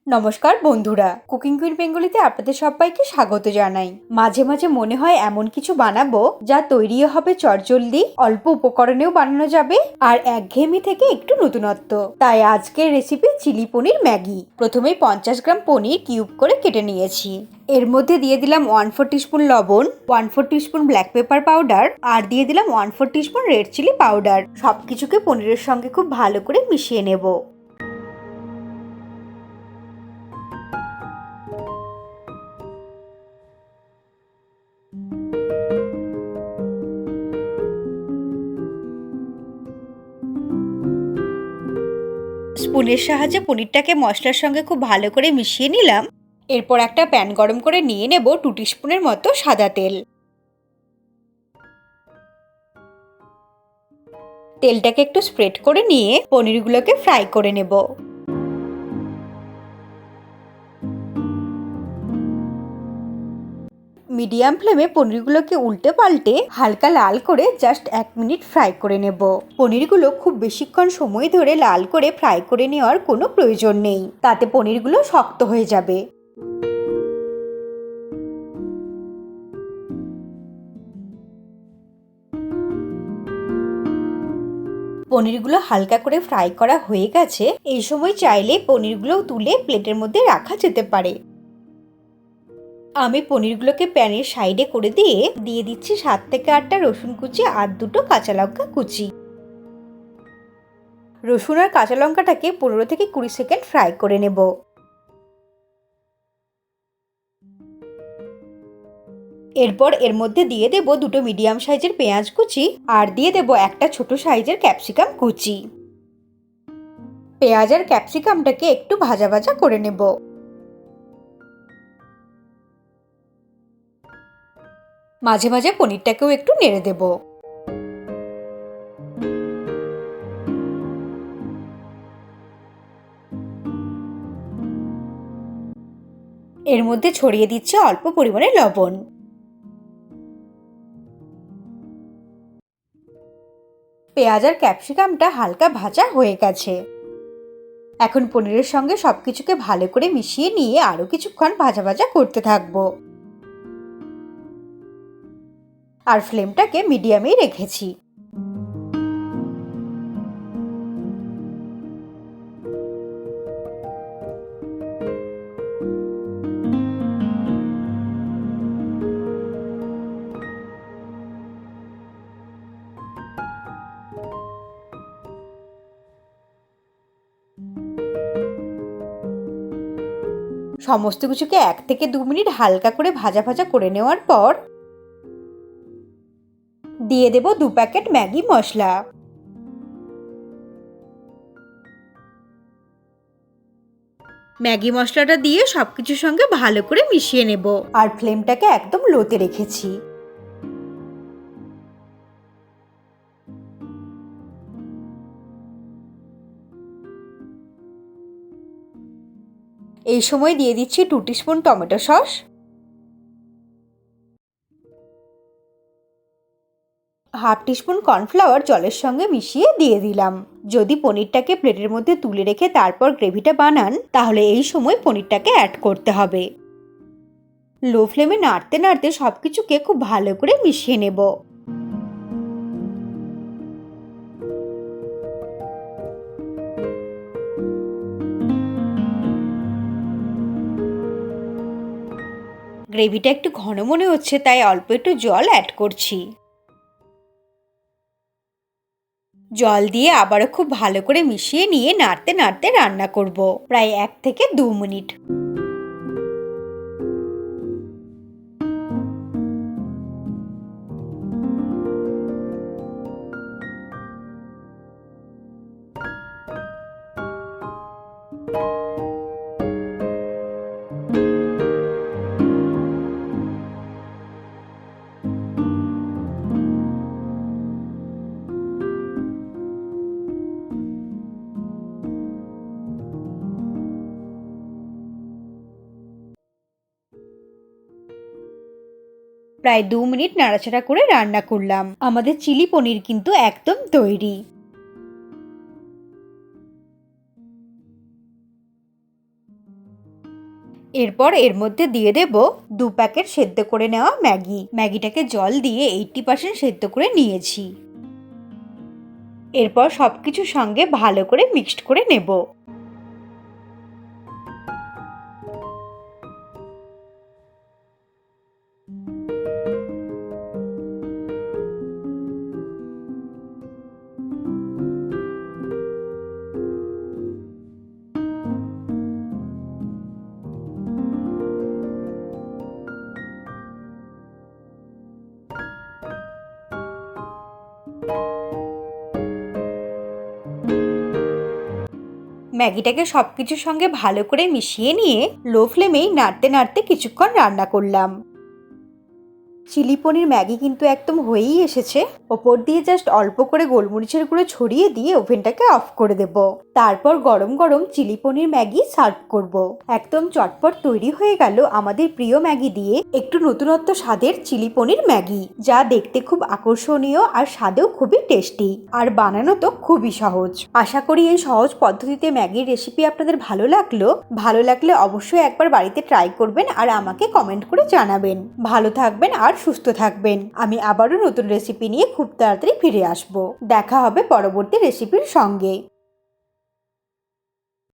নমস্কার বন্ধুরা, cooking queen বেঙ্গলিতে আপনাদের সবাইকে স্বাগত জানাই। মাঝে মাঝে মনে হয় এমন কিছু বানাবো যা তৈরিও হবে চটজলদি, অল্প উপকরণেও বানানো যাবে আর একঘেয়েমি থেকে একটু নতুনত্ব। তাই আজকের রেসিপি চিলি পনির ম্যাগি। প্রথমেই 50 গ্রাম পনির কিউব করে কেটে নিয়েছি। এর মধ্যে দিয়ে দিলাম 1/4 টিস্পুন লবণ, 1/4 টিস্পুন ব্ল্যাক পেপার পাউডার আর দিয়ে দিলাম 1/4 টিস্পুন রেড চিলি পাউডার। সবকিছুকে পনিরের সঙ্গে খুব ভালো করে মিশিয়ে নেব। স্পুনের সাহায্যে পনিরটাকে মশলার সঙ্গে খুব ভালো করে মিশিয়ে নিলাম। এরপর একটা প্যান গরম করে নিয়ে নেব 2 টিস্পুনের মতো সাদা তেল। তেলটাকে একটু স্প্রেড করে নিয়ে পনিরগুলোকে ফ্রাই করে নেব। মিডিয়াম ফ্লেমে পনিরগুলোকে উল্টে পাল্টে হালকা লাল করে জাস্ট 1 মিনিট ফ্রাই করে নেব। পনিরগুলো খুব বেশিক্ষণ সময় ধরে লাল করে ফ্রাই করে নেওয়ার কোনো প্রয়োজন নেই, তাতে পনিরগুলো শক্ত হয়ে যাবে। পনিরগুলো হালকা করে ফ্রাই করা হয়ে গেছে। এই সময় চাইলে পনিরগুলো তুলে প্লেটের মধ্যে রাখা যেতে পারে। আমি পনিরগুলোকে প্যানের সাইডে করে দিয়ে দিচ্ছি 7 থেকে 8টা রসুন কুচি আর 2টো কাঁচা লঙ্কা কুচি। রসুন আর কাঁচা লঙ্কাটাকে 15 থেকে 20 সেকেন্ড ফ্রাই করে নেব। এরপর এর মধ্যে দিয়ে দেব 2টো মিডিয়াম সাইজের পেঁয়াজ কুচি আর দিয়ে দেব একটা ছোট সাইজের ক্যাপসিকাম কুচি। পেঁয়াজ আর ক্যাপসিকামটাকে একটু ভাজা ভাজা করে নেব। মাঝে মাঝে পনিরটাকেও একটু নেড়ে দেব। এর মধ্যে ছড়িয়ে দিচ্ছে অল্প পরিমাণে লবণ। পেঁয়াজ আর ক্যাপসিকামটা হালকা ভাজা হয়ে গেছে। এখন পনিরের সঙ্গে সবকিছুকে ভালো করে মিশিয়ে নিয়ে আরো কিছুক্ষণ ভাজা ভাজা করতে থাকবো। আর ফ্লেমটাকে মিডিয়ামেই রেখেছি। সমস্ত কিছুকে 1 থেকে 2 মিনিট হালকা করে ভাজা ভাজা করে নেওয়ার পর দিয়ে দেব 2 প্যাকেট ম্যাগি মশলা। ম্যাগি মশলাটা দিয়ে সবকিছুর সঙ্গে ভালো করে মিশিয়ে নেব আর ফ্লেমটাকে একদম লোতে রেখেছি। এই সময় দিয়ে দিচ্ছি 2 teaspoon tomato sauce, half teaspoon cornflour জলের সঙ্গে মিশিয়ে দিয়ে দিলাম। যদি পনিরটাকে প্লেটের মধ্যে তুলে রেখে তারপর গ্রেভিটা বানান তাহলে এই সময় পনিরটাকে অ্যাড করতে হবে। লো ফ্লেমে নাড়তে নাড়তে সবকিছুকে খুব ভালো করে মিশিয়ে নেব। গ্রেভিটা একটু ঘন মনে হচ্ছে, তাই অল্প একটু জল অ্যাড করছি। জল দিয়ে আবারও খুব ভালো করে মিশিয়ে নিয়ে নাড়তে নাড়তে রান্না করব প্রায় 1 থেকে 2 মিনিট। প্রায় 2 মিনিট নাড়াচাড়া করে রান্না করলাম। আমাদের চিলি পনির কিন্তু একদম তৈরি। এরপর এর মধ্যে দিয়ে দেব 2 প্যাকেট সেদ্ধ করে নেওয়া ম্যাগিটাকে জল দিয়ে 80% সেদ্ধ করে নিয়েছি। এরপর সবকিছুর সঙ্গে ভালো করে মিক্সড করে নেব। ম্যাগিটাকে সবকিছুর সঙ্গে ভালো করে মিশিয়ে নিয়ে লো ফ্লেমেই নাড়তে নাড়তে কিছুক্ষণ রান্না করলাম। চিলি পনির ম্যাগি কিন্তু একদম হয়েই এসেছে। ওপর দিয়ে জাস্ট অল্প করে গোলমরিচের গুঁড়ো ছড়িয়ে দিয়ে ওভেনটাকে অফ করে দেব। তারপর গরম গরম চিলি পনির ম্যাগি সার্ভ করব। একদম চটপট তৈরি হয়ে গেল আমাদের প্রিয় ম্যাগি দিয়ে একটু নতুনত্ব স্বাদের চিলি পনির ম্যাগি, যা দেখতে খুব আকর্ষণীয় আর স্বাদেও খুবই টেস্টি, আর বানানো তো খুবই সহজ। আশা করি এই সহজ পদ্ধতিতে ম্যাগির রেসিপি আপনাদের ভালো লাগলে অবশ্যই একবার বাড়িতে ট্রাই করবেন আর আমাকে কমেন্ট করে জানাবেন। ভালো থাকবেন আর সুস্থ থাকবেন। আমি আবারও নতুন রেসিপি নিয়ে খুব তাড়াতাড়ি ফিরে আসব। দেখা হবে পরবর্তী রেসিপির সঙ্গে।